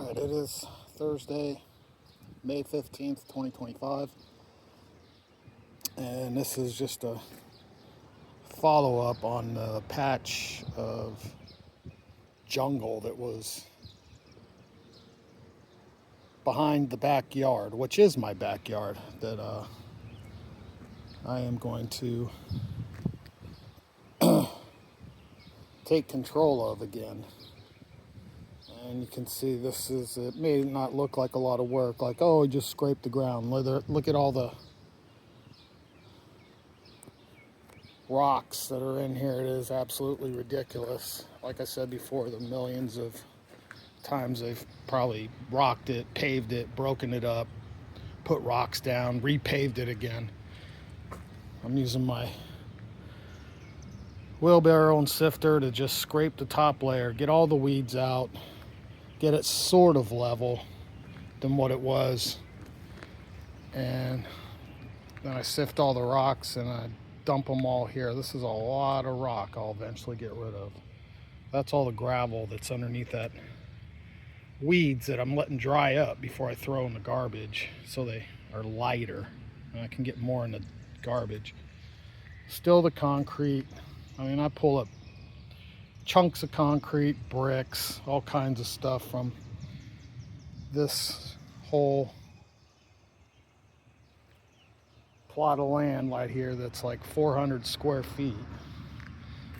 Alright, it is Thursday, May 15th, 2025, and this is just a follow-up on the patch of jungle that was behind the backyard, which is my backyard, that I am going to take control of again. And you can see it may not look like a lot of work, like, oh, we just scraped the ground. Look at all the rocks that are in here. It is absolutely ridiculous. Like I said before, the millions of times they've probably rocked it, paved it, broken it up, put rocks down, repaved it again. I'm using my wheelbarrow and sifter to just scrape the top layer, get all the weeds out, get it sort of level than what it was, and then I sift all the rocks and I dump them all here. This is a lot of rock I'll eventually get rid of. That's all the gravel that's underneath that weeds that I'm letting dry up before I throw in the garbage, so they are lighter and I can get more in the garbage. Still the concrete. I mean, I pull up chunks of concrete, bricks, all kinds of stuff from this whole plot of land right here that's like 400 square feet.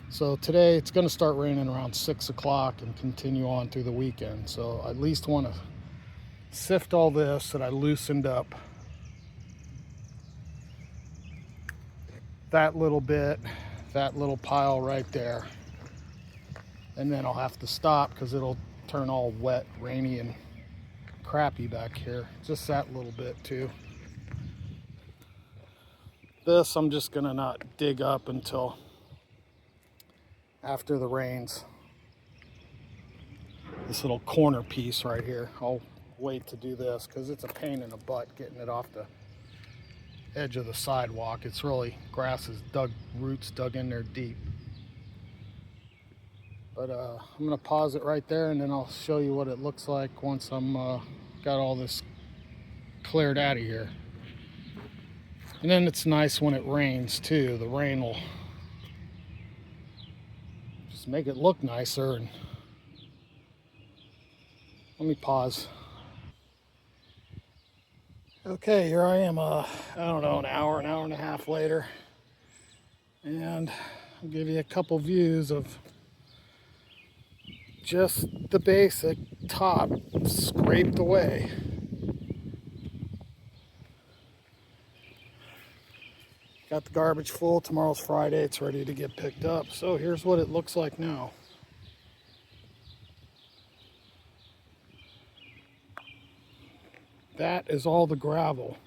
So today it's going to start raining around 6 o'clock and continue on through the weekend. So I at least want to sift all this that I loosened up. That little bit, that little pile right there. And then I'll have to stop because it'll turn all wet, rainy, and crappy back here. Just that little bit too. This I'm just gonna not dig up until after the rains. This little corner piece right here, I'll wait to do this because it's a pain in the butt getting it off the edge of the sidewalk. It's really, grass is roots dug in there deep. But I'm gonna pause it right there and then I'll show you what it looks like once I'm got all this cleared out of here. And then it's nice when it rains too. The rain will just make it look nicer. And let me pause. Okay, here I am, I don't know, an hour and a half later. And I'll give you a couple views of just the basic top scraped away. Got the garbage full. Tomorrow's Friday. It's ready to get picked up. So here's what it looks like now. That is all the gravel.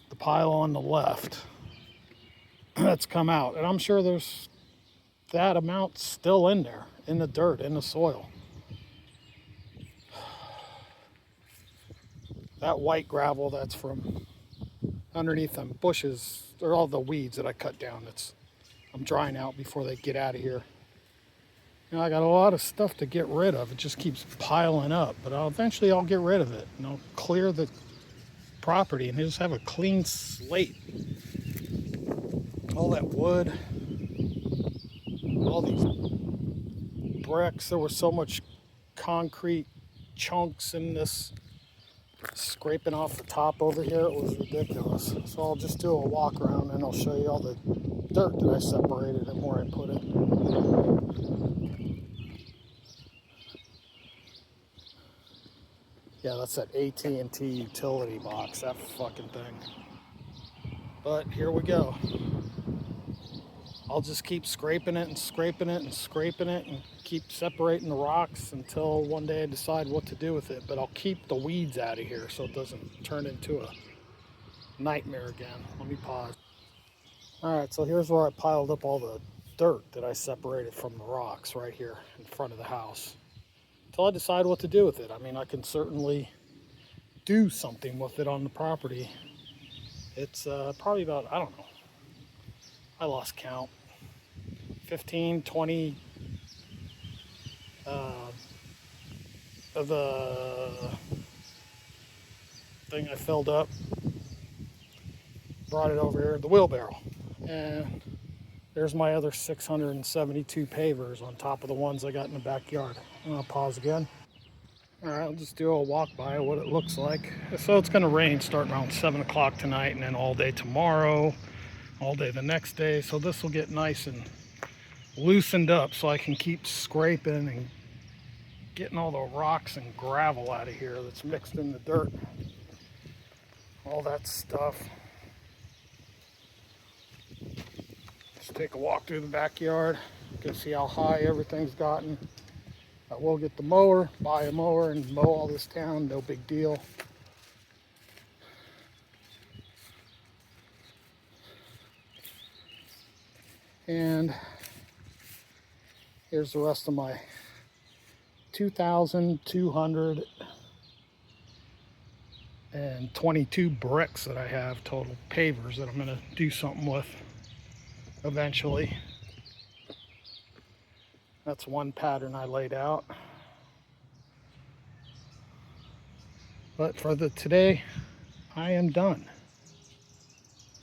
The pile on the left that's come out. And I'm sure there's that amount still in there, in the dirt, in the soil. That white gravel, that's from underneath them bushes. They're all the weeds that I cut down. I'm drying out before they get out of here. You know, I got a lot of stuff to get rid of. It just keeps piling up, but eventually I'll get rid of it. And I'll clear the property and just have a clean slate. All that wood, all these bricks. There was so much concrete chunks in this, scraping off the top over here. It was ridiculous. So I'll just do a walk around and I'll show you all the dirt that I separated and where I put it. Yeah, that's that AT&T utility box, that fucking thing. But here we go. I'll just keep scraping it and scraping it and scraping it and keep separating the rocks until one day I decide what to do with it. But I'll keep the weeds out of here so it doesn't turn into a nightmare again. Let me pause. All right, so here's where I piled up all the dirt that I separated from the rocks right here in front of the house. Until I decide what to do with it. I mean, I can certainly do something with it on the property. It's probably about, I don't know, I lost count, 15, 20 the thing I filled up, brought it over here, the wheelbarrow. And there's my other 672 pavers on top of the ones I got in the backyard. I'll pause again. All right, I'll just do a walk by what it looks like. So it's gonna rain starting around 7 o'clock tonight and then all day tomorrow, all day the next day. So this will get nice and loosened up so I can keep scraping and getting all the rocks and gravel out of here that's mixed in the dirt. All that stuff. Just take a walk through the backyard. You can see how high everything's gotten. I will get the mower, buy a mower and mow all this down, no big deal. And here's the rest of my 2,222 bricks that I have, total pavers that I'm going to do something with eventually. That's one pattern I laid out. But for today, I am done.